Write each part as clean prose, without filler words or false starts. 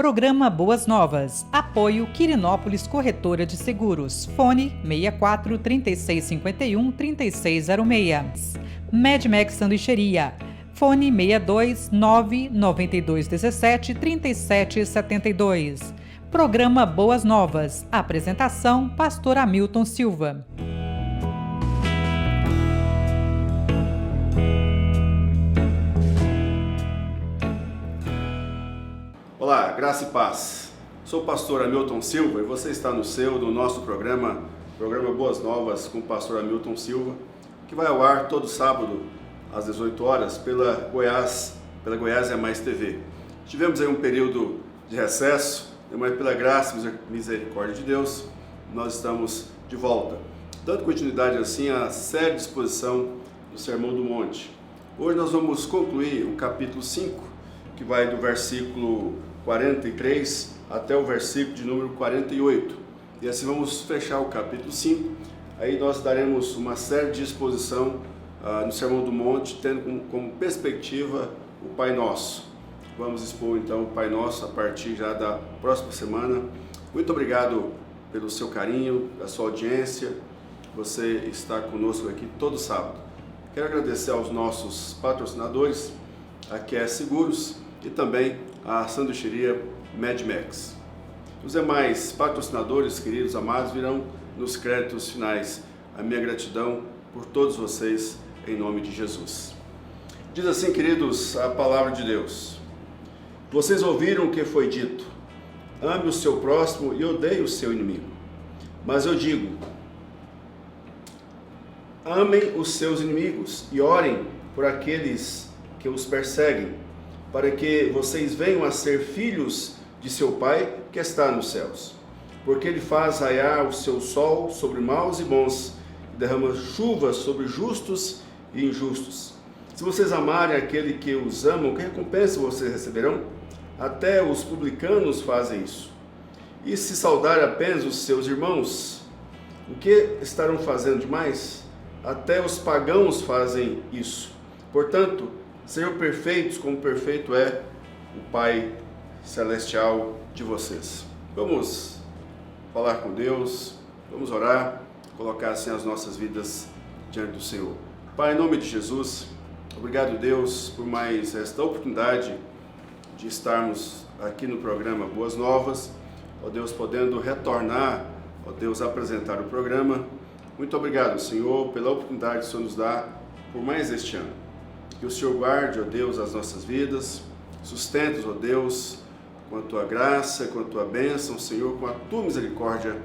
Programa Boas Novas. Apoio Quirinópolis Corretora de Seguros. Fone 64 3651 3606. Medmax Sanduicheria. Fone 62 992 17 37 72. Programa Boas Novas. Apresentação: Pastor Hamilton Silva. Olá, graça e paz. Sou o pastor Hamilton Silva e você está no nosso programa Boas Novas com o pastor Hamilton Silva, que vai ao ar todo sábado às 18 horas pela Goiás e Mais TV. Tivemos aí um período de recesso, mas pela graça e misericórdia de Deus, nós estamos de volta. Dando continuidade assim à série de exposição do Sermão do Monte. Hoje nós vamos concluir o capítulo 5, que vai do versículo 43 até o versículo de número 48. E assim vamos fechar o capítulo 5. Aí nós daremos uma série de exposição no Sermão do Monte, tendo como perspectiva o Pai Nosso. Vamos expor então o Pai Nosso a partir já da próxima semana. Muito obrigado pelo seu carinho, da sua audiência. Você está conosco aqui todo sábado. Quero agradecer aos nossos patrocinadores, a QE Seguros e também a sanduicheria Medmax. Os demais patrocinadores, queridos amados, virão nos créditos finais. A minha gratidão por todos vocês, em nome de Jesus. Diz assim, queridos, a palavra de Deus. Vocês ouviram o que foi dito: ame o seu próximo e odeie o seu inimigo. Mas eu digo: amem os seus inimigos e orem por aqueles que os perseguem, para que vocês venham a ser filhos de seu Pai que está nos céus. Porque Ele faz raiar o seu sol sobre maus e bons, e derrama chuva sobre justos e injustos. Se vocês amarem aquele que os amam, que recompensa vocês receberão? Até os publicanos fazem isso. E se saudarem apenas os seus irmãos, o que estarão fazendo demais? Até os pagãos fazem isso. Portanto, sejam perfeitos como perfeito é o Pai Celestial de vocês. Vamos falar com Deus, vamos orar, colocar assim as nossas vidas diante do Senhor. Pai, em nome de Jesus, obrigado, Deus, por mais esta oportunidade de estarmos aqui no programa Boas Novas, ó Deus, podendo retornar, ó Deus, apresentar o programa. Muito obrigado, Senhor, pela oportunidade que o Senhor nos dá por mais este ano. Que o Senhor guarde, ó Deus, as nossas vidas, sustente-nos, ó Deus, com a Tua graça, com a Tua bênção, Senhor, com a Tua misericórdia.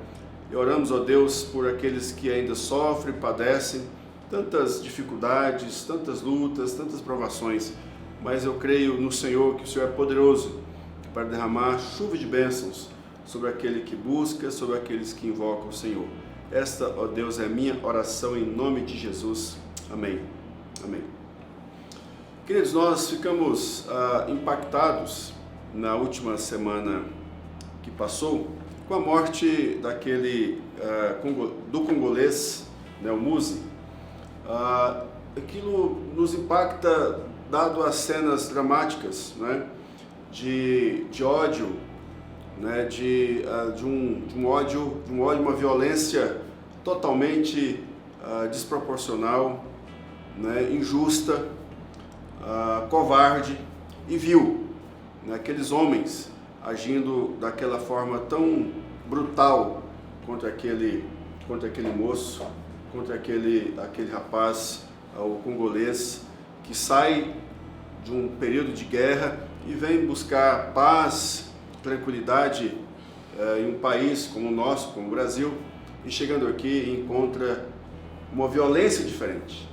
E oramos, ó Deus, por aqueles que ainda sofrem, padecem, tantas dificuldades, tantas lutas, tantas provações, mas eu creio no Senhor, que o Senhor é poderoso para derramar chuva de bênçãos sobre aquele que busca, sobre aqueles que invocam o Senhor. Esta, ó Deus, é a minha oração em nome de Jesus. Amém. Amém. Queridos, nós ficamos impactados na última semana que passou com a morte do congolês, né, o Muzi. Aquilo nos impacta dado as cenas dramáticas, né, de ódio, né, de um ódio, uma violência totalmente desproporcional, né, injusta, covarde e vil, né, aqueles homens agindo daquela forma tão brutal contra aquele moço, contra aquele rapaz, o congolês, que sai de um período de guerra e vem buscar paz, tranquilidade em um país como o nosso, como o Brasil, e chegando aqui encontra uma violência diferente,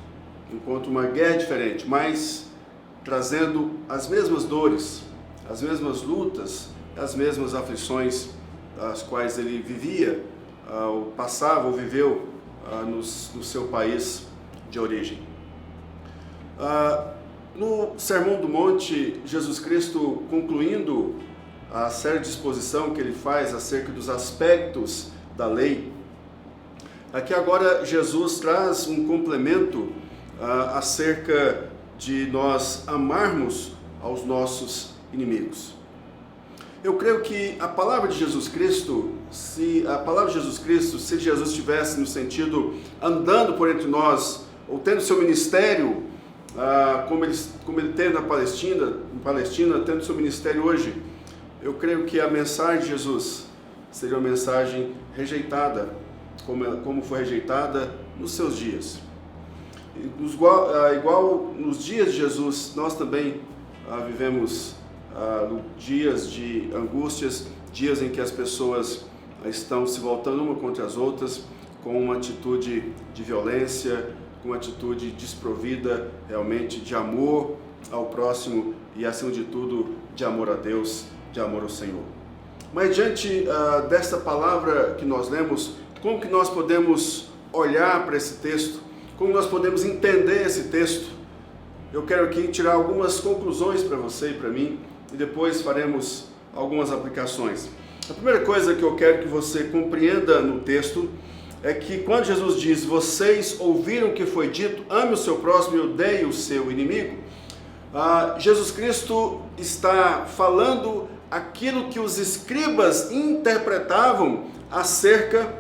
encontra uma guerra diferente, mas trazendo as mesmas dores, as mesmas lutas, as mesmas aflições as quais ele vivia, passava ou viveu no seu país de origem. No Sermão do Monte, Jesus Cristo, concluindo a série de exposição que ele faz acerca dos aspectos da lei, aqui agora Jesus traz um complemento acerca de nós amarmos aos nossos inimigos. Eu creio que a palavra de Jesus Cristo, se Jesus estivesse no sentido andando por entre nós, ou tendo seu ministério, como ele teve na Palestina, tendo seu ministério hoje, eu creio que a mensagem de Jesus seria uma mensagem rejeitada, como foi rejeitada nos seus dias. Igual nos dias de Jesus, nós também vivemos dias de angústias, dias em que as pessoas estão se voltando uma contra as outras, com uma atitude de violência, com uma atitude desprovida realmente de amor ao próximo e, acima de tudo, de amor a Deus, de amor ao Senhor. Mas diante dessa palavra que nós lemos, como que nós podemos olhar para esse texto? Como nós podemos entender esse texto? Eu quero aqui tirar algumas conclusões para você e para mim, e depois faremos algumas aplicações. A primeira coisa que eu quero que você compreenda no texto é que quando Jesus diz, vocês ouviram o que foi dito, ame o seu próximo e odeie o seu inimigo, Jesus Cristo está falando aquilo que os escribas interpretavam acerca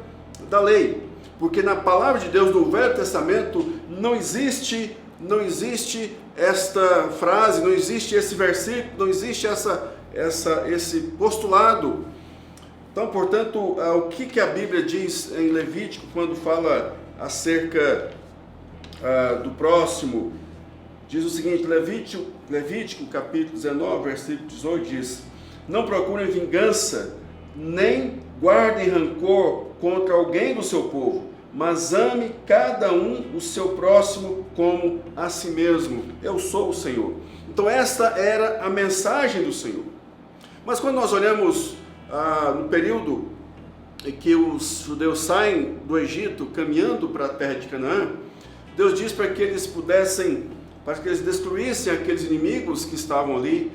da lei. Porque na palavra de Deus, no Velho Testamento, não existe esta frase, não existe esse versículo, não existe esse postulado. Então, portanto, o que a Bíblia diz em Levítico quando fala acerca do próximo? Diz o seguinte, Levítico capítulo 19, versículo 18 diz, não procurem vingança, nem guardem rancor contra alguém do seu povo, mas ame cada um o seu próximo como a si mesmo. Eu sou o Senhor. Então esta era a mensagem do Senhor. Mas quando nós olhamos no período em que os judeus saem do Egito, caminhando para a terra de Canaã, Deus diz para que eles destruíssem aqueles inimigos que estavam ali,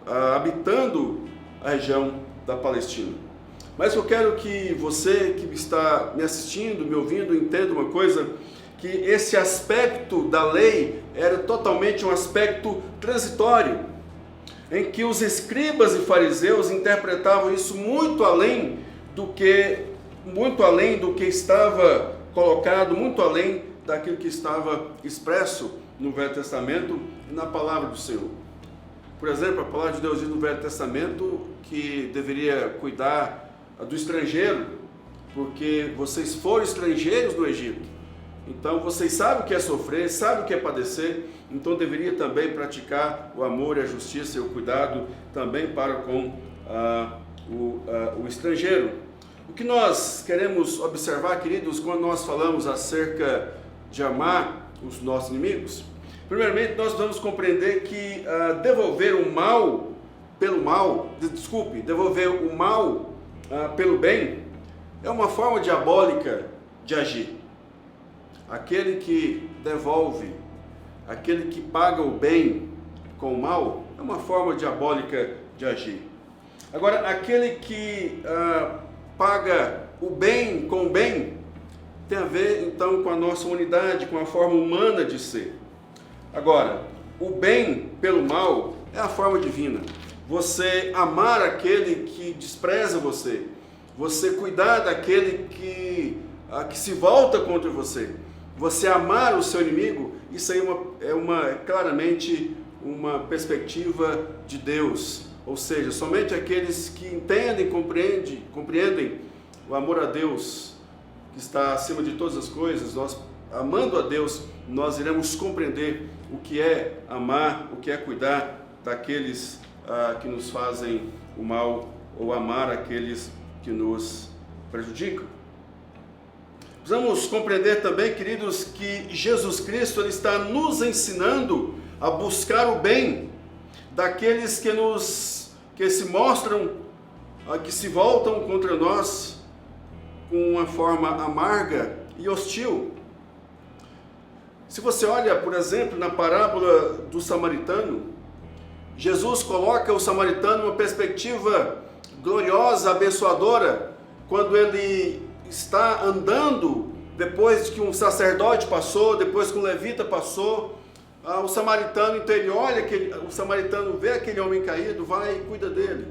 habitando a região da Palestina. Mas eu quero que você que está me assistindo, me ouvindo, entenda uma coisa, que esse aspecto da lei era totalmente um aspecto transitório, em que os escribas e fariseus interpretavam isso muito além do que estava colocado, muito além daquilo que estava expresso no Velho Testamento e na palavra do Senhor. Por exemplo, a palavra de Deus diz no Velho Testamento que deveria cuidar do estrangeiro, porque vocês foram estrangeiros no Egito. Então vocês sabem o que é sofrer, sabem o que é padecer, então deveria também praticar o amor e a justiça e o cuidado também para com o estrangeiro. O que nós queremos observar, queridos, quando nós falamos acerca de amar os nossos inimigos? Primeiramente, nós vamos compreender que devolver o mal pelo bem é uma forma diabólica de agir. Aquele que devolve, aquele que paga o bem com o mal, é uma forma diabólica de agir. Agora, aquele que paga o bem com o bem, tem a ver então com a nossa unidade, com a forma humana de ser. Agora, o bem pelo mal é a forma divina. Você amar aquele que despreza você, você cuidar daquele que se volta contra você, você amar o seu inimigo, isso aí é claramente uma perspectiva de Deus. Ou seja, somente aqueles que entendem, compreendem o amor a Deus, que está acima de todas as coisas, nós amando a Deus, nós iremos compreender o que é amar, o que é cuidar daqueles que nos fazem o mal, ou amar aqueles que nos prejudicam. Precisamos compreender também, queridos, que Jesus Cristo ele está nos ensinando a buscar o bem daqueles que se mostram, que se voltam contra nós com uma forma amarga e hostil. Se você olha, por exemplo, na parábola do samaritano, Jesus coloca o samaritano numa perspectiva gloriosa, abençoadora, quando ele está andando, depois que um sacerdote passou, depois que um levita passou, O samaritano, então, ele olha, o samaritano vê aquele homem caído, vai e cuida dele,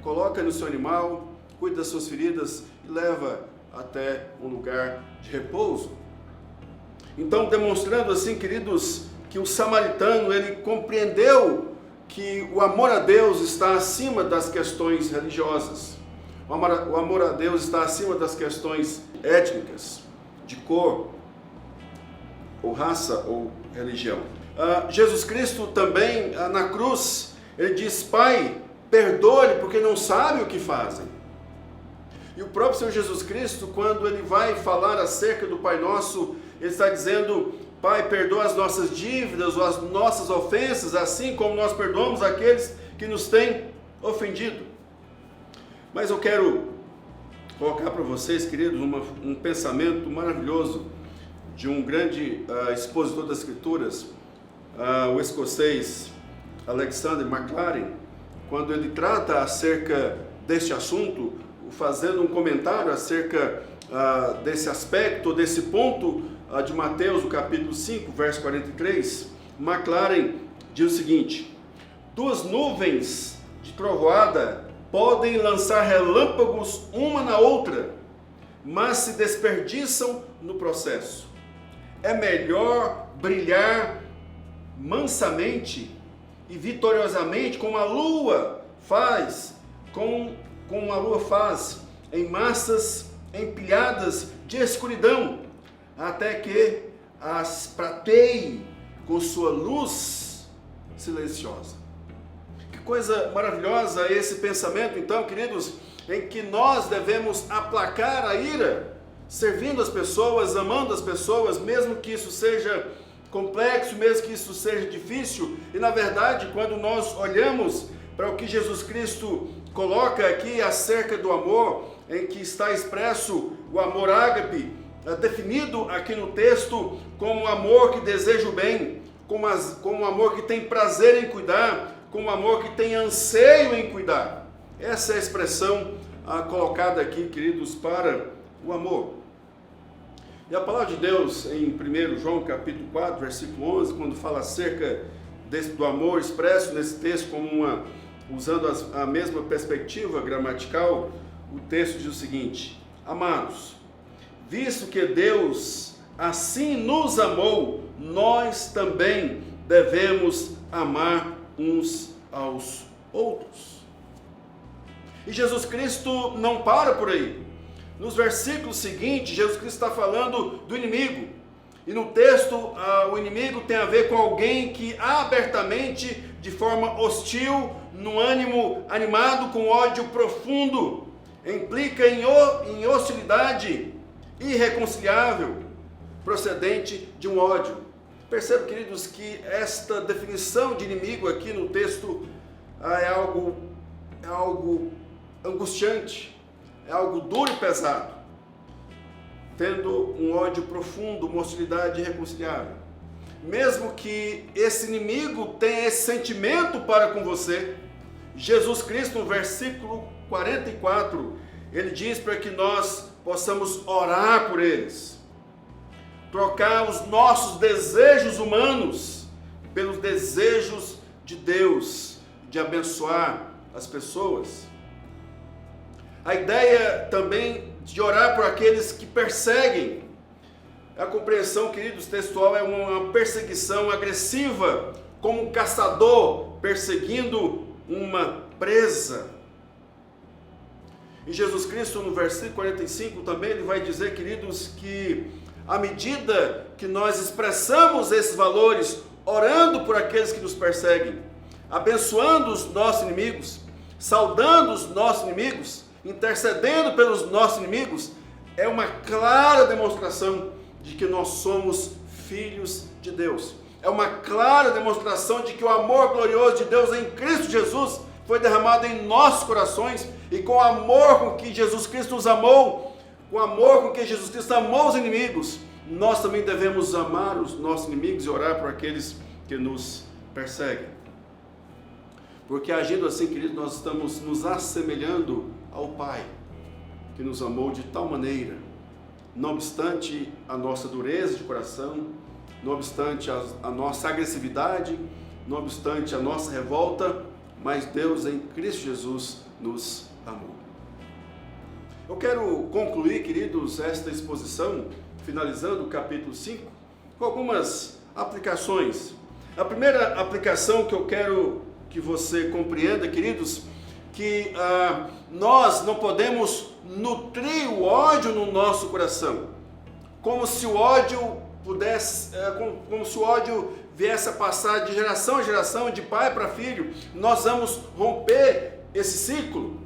coloca no seu animal, cuida das suas feridas e leva até um lugar de repouso. Então, demonstrando assim, queridos, que o samaritano, ele compreendeu que o amor a Deus está acima das questões religiosas. O amor a Deus está acima das questões étnicas, de cor, ou raça, ou religião. Jesus Cristo também, na cruz, ele diz: Pai, perdoe-lhe porque não sabem o que fazem. E o próprio Senhor Jesus Cristo, quando ele vai falar acerca do Pai Nosso, ele está dizendo: Pai, perdoa as nossas dívidas ou as nossas ofensas, assim como nós perdoamos aqueles que nos têm ofendido. Mas eu quero colocar para vocês, queridos, um pensamento maravilhoso de um grande expositor das Escrituras, o escocês Alexander Maclaren, quando ele trata acerca deste assunto, fazendo um comentário acerca desse aspecto, desse ponto de Mateus, o capítulo 5, verso 43, Maclaren diz o seguinte: 2 nuvens de trovoada podem lançar relâmpagos uma na outra, mas se desperdiçam no processo. É melhor brilhar mansamente e vitoriosamente como a lua faz, em massas empilhadas de escuridão, até que as prateie com sua luz silenciosa. Que coisa maravilhosa esse pensamento, então, queridos, em que nós devemos aplacar a ira, servindo as pessoas, amando as pessoas, mesmo que isso seja complexo, mesmo que isso seja difícil. E na verdade, quando nós olhamos para o que Jesus Cristo coloca aqui acerca do amor, em que está expresso o amor ágape, definido aqui no texto como um amor que deseja o bem, como um amor que tem prazer em cuidar, como um amor que tem anseio em cuidar. Essa é a expressão colocada aqui, queridos, para o amor. E a palavra de Deus em 1 João capítulo 4, versículo 11, quando fala acerca do amor expresso nesse texto usando a mesma perspectiva gramatical, o texto diz o seguinte: Amados, visto que Deus assim nos amou, nós também devemos amar uns aos outros. E Jesus Cristo não para por aí. Nos versículos seguintes, Jesus Cristo está falando do inimigo. E no texto, o inimigo tem a ver com alguém que abertamente, de forma hostil, no ânimo animado, com ódio profundo, implica em hostilidade irreconciliável, procedente de um ódio. Percebe, queridos, que esta definição de inimigo aqui no texto é algo angustiante, é algo duro e pesado, tendo um ódio profundo, uma hostilidade irreconciliável. Mesmo que esse inimigo tenha esse sentimento para com você, Jesus Cristo, no versículo 44, ele diz para que nós possamos orar por eles, trocar os nossos desejos humanos pelos desejos de Deus, de abençoar as pessoas. A ideia também de orar por aqueles que perseguem. A compreensão, queridos, textual é uma perseguição agressiva, como um caçador perseguindo uma presa. E Jesus Cristo, no versículo 45, também ele vai dizer, queridos, que à medida que nós expressamos esses valores, orando por aqueles que nos perseguem, abençoando os nossos inimigos, saudando os nossos inimigos, intercedendo pelos nossos inimigos, é uma clara demonstração de que nós somos filhos de Deus. É uma clara demonstração de que o amor glorioso de Deus em Cristo Jesus foi derramado em nossos corações, e com o amor com que Jesus Cristo nos amou, com o amor com que Jesus Cristo amou os inimigos, nós também devemos amar os nossos inimigos e orar por aqueles que nos perseguem. Porque agindo assim, queridos, nós estamos nos assemelhando ao Pai, que nos amou de tal maneira, não obstante a nossa dureza de coração, não obstante a nossa agressividade, não obstante a nossa revolta, mas Deus em Cristo Jesus nos amou. Eu quero concluir, queridos, esta exposição, finalizando o capítulo 5, com algumas aplicações. A primeira aplicação que eu quero que você compreenda, queridos, que nós não podemos nutrir o ódio no nosso coração, como se o ódio como se o ódio viesse a passar de geração em geração, de pai para filho. Nós vamos romper esse ciclo,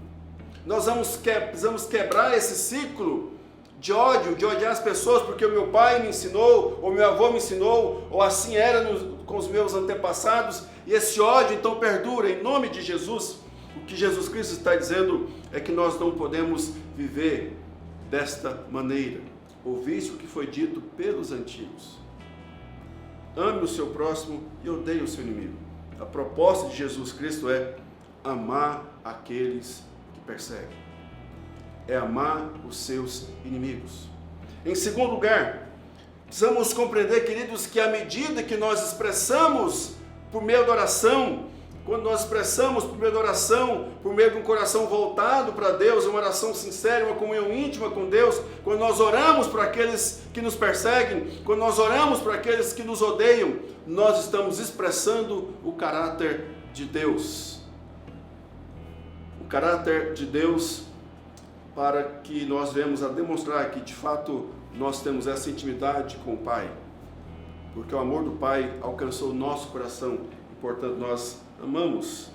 nós precisamos quebrar esse ciclo de ódio, de odiar as pessoas porque o meu pai me ensinou, ou meu avô me ensinou, ou assim era com os meus antepassados, e esse ódio então perdura em nome de Jesus. O que Jesus Cristo está dizendo é que nós não podemos viver desta maneira. Ouviste o que foi dito pelos antigos: ame o seu próximo e odeie o seu inimigo. A proposta de Jesus Cristo é amar aqueles que perseguem, é amar os seus inimigos. Em segundo lugar, precisamos compreender, queridos, que à medida que nós expressamos por meio da oração, quando nós expressamos por meio da oração, por meio de um coração voltado para Deus, uma oração sincera, uma comunhão íntima com Deus, quando nós oramos por aqueles que nos perseguem, quando nós oramos por aqueles que nos odeiam, nós estamos expressando o caráter de Deus. O caráter de Deus, para que nós venhamos a demonstrar que de fato nós temos essa intimidade com o Pai, porque o amor do Pai alcançou o nosso coração e, portanto, nós amamos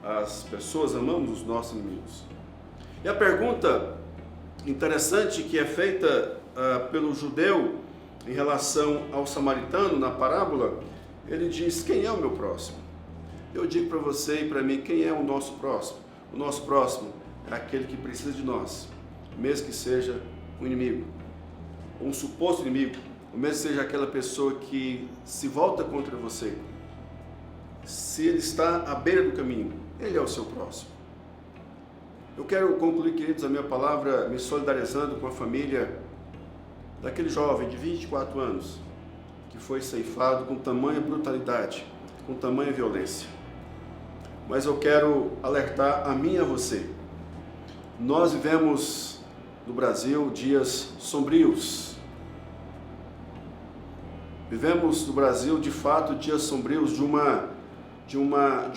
as pessoas, amamos os nossos inimigos. E a pergunta interessante que é feita pelo judeu em relação ao samaritano na parábola, ele diz: quem é o meu próximo? Eu digo para você e para mim, quem é o nosso próximo? O nosso próximo é aquele que precisa de nós, mesmo que seja um inimigo, um suposto inimigo, ou mesmo que seja aquela pessoa que se volta contra você. Se ele está à beira do caminho, ele é o seu próximo. Eu quero concluir, queridos, a minha palavra me solidarizando com a família daquele jovem de 24 anos que foi ceifado com tamanha brutalidade, com tamanha violência. Mas eu quero alertar a mim e a você. Nós vivemos no Brasil dias sombrios. Vivemos no Brasil, de fato, dias sombrios de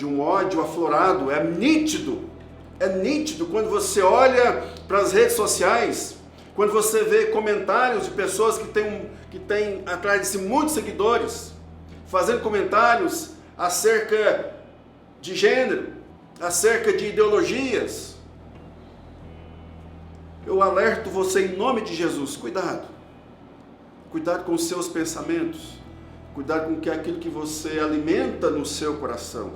um ódio aflorado. É nítido quando você olha para as redes sociais, quando você vê comentários de pessoas que têm atrás de si muitos seguidores, fazendo comentários acerca de gênero, acerca de ideologias. Eu alerto você em nome de Jesus: cuidado com os seus pensamentos, cuidado com aquilo que você alimenta no seu coração.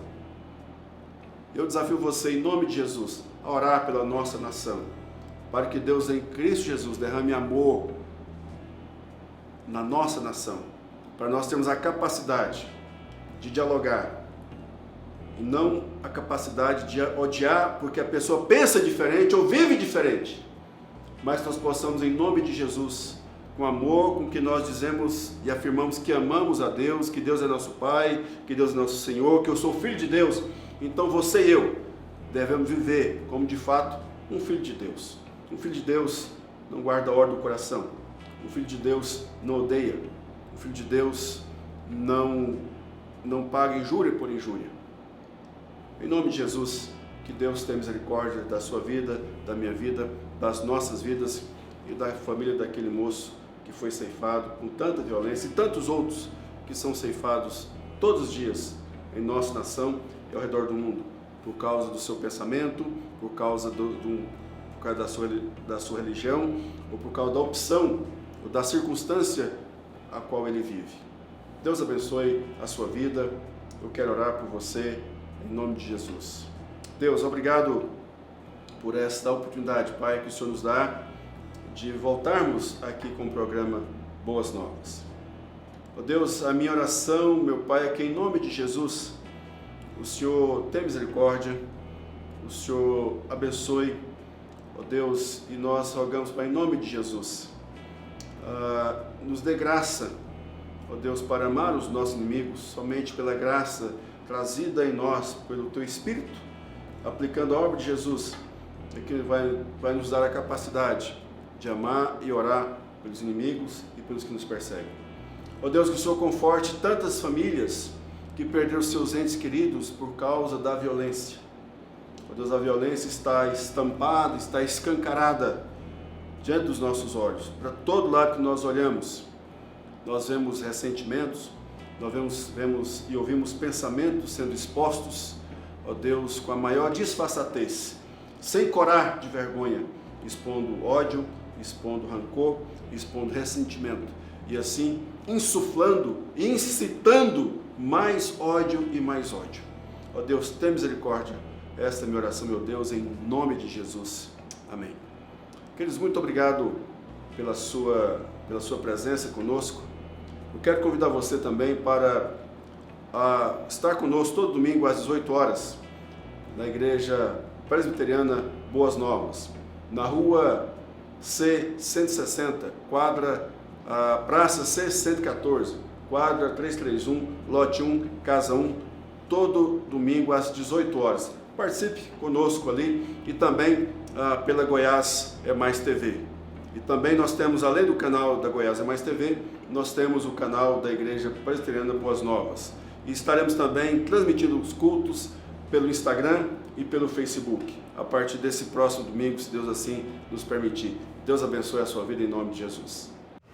Eu desafio você em nome de Jesus a orar pela nossa nação, para que Deus em Cristo Jesus derrame amor na nossa nação, para nós termos a capacidade de dialogar e não a capacidade de odiar porque a pessoa pensa diferente ou vive diferente, mas nós possamos em nome de Jesus, com amor com que nós dizemos e afirmamos que amamos a Deus, que Deus é nosso Pai, que Deus é nosso Senhor, que eu sou filho de Deus. Então você e eu devemos viver como de fato um filho de Deus. Um filho de Deus não guarda ódio do coração. Um filho de Deus não odeia. Um filho de Deus não paga injúria por injúria. Em nome de Jesus, que Deus tenha misericórdia da sua vida, da minha vida, das nossas vidas e da família daquele moço que foi ceifado com tanta violência e tantos outros que são ceifados todos os dias em nossa nação e ao redor do mundo, por causa do seu pensamento, por causa da sua religião, ou por causa da opção ou da circunstância a qual ele vive. Deus abençoe a sua vida. Eu quero orar por você em nome de Jesus. Deus, obrigado por esta oportunidade, Pai, que o Senhor nos dá de voltarmos aqui com o programa Boas Novas. Ó Deus, a minha oração, meu Pai, é que em nome de Jesus, o Senhor tenha misericórdia, o Senhor abençoe, ó Deus, e nós rogamos, Pai, em nome de Jesus, nos dê graça ó Deus, para amar os nossos inimigos, somente pela graça trazida em nós pelo Teu Espírito, aplicando a obra de Jesus, é que vai nos dar a capacidade de amar e orar pelos inimigos e pelos que nos perseguem. Ó Deus, que o Senhor conforte tantas famílias que perderam seus entes queridos por causa da violência. Ó Deus, a violência está estampada, está escancarada diante dos nossos olhos. Para todo lado que nós olhamos, nós vemos ressentimentos, nós vemos e ouvimos pensamentos sendo expostos, ó Deus, com a maior disfarçatez, sem corar de vergonha, expondo ódio, expondo rancor, expondo ressentimento, e assim insuflando e incitando mais ódio e mais ódio. Ó Deus, tem misericórdia. Esta é a minha oração, meu Deus, em nome de Jesus. Amém. Queridos, muito obrigado pela sua presença conosco. Eu quero convidar você também para estar conosco todo domingo às 18 horas, na Igreja Presbiteriana Boas Novas, na rua C160, Praça C114, quadra 331, lote 1, casa 1, todo domingo às 18 horas. Participe conosco ali e também pela Goiás é Mais TV. E também nós temos, além do canal da Goiás é Mais TV, nós temos o canal da Igreja Presbiteriana Boas Novas. E estaremos também transmitindo os cultos pelo Instagram e pelo Facebook, a partir desse próximo domingo, se Deus assim nos permitir. Deus abençoe a sua vida em nome de Jesus.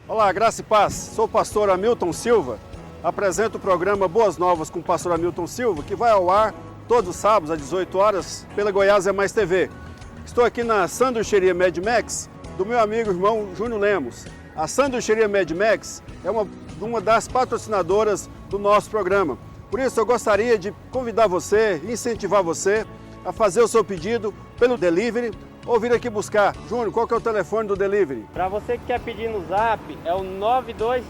Olá, graça e paz. Sou o pastor Hamilton Silva. Apresento o programa Boas Novas com o pastor Hamilton Silva, que vai ao ar todos os sábados às 18 horas pela Goiás é Mais TV. Estou aqui na sanduicheria Mad Max do meu amigo e irmão Júnior Lemos. A sanduicheria Mad Max é uma das patrocinadoras do nosso programa. Por isso eu gostaria de convidar você, incentivar você a fazer o seu pedido pelo delivery ou vir aqui buscar. Júnior, qual que é o telefone do delivery? Para você que quer pedir no Zap, é o 92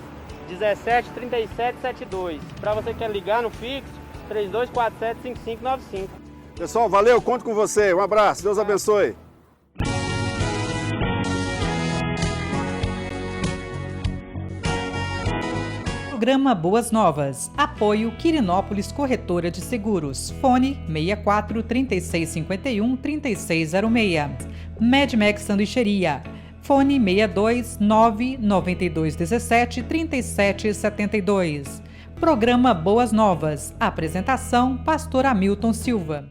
17 37 72. Para você que quer ligar no fixo, 3247 5595. Pessoal, valeu, conto com você. Um abraço, Deus abençoe. Programa Boas Novas. Apoio Quirinópolis Corretora de Seguros. Fone 64 3651 3606. Mad Max Sanduicheria. Fone 62 992 17 37 72. Programa Boas Novas. Apresentação: Pastor Hamilton Silva.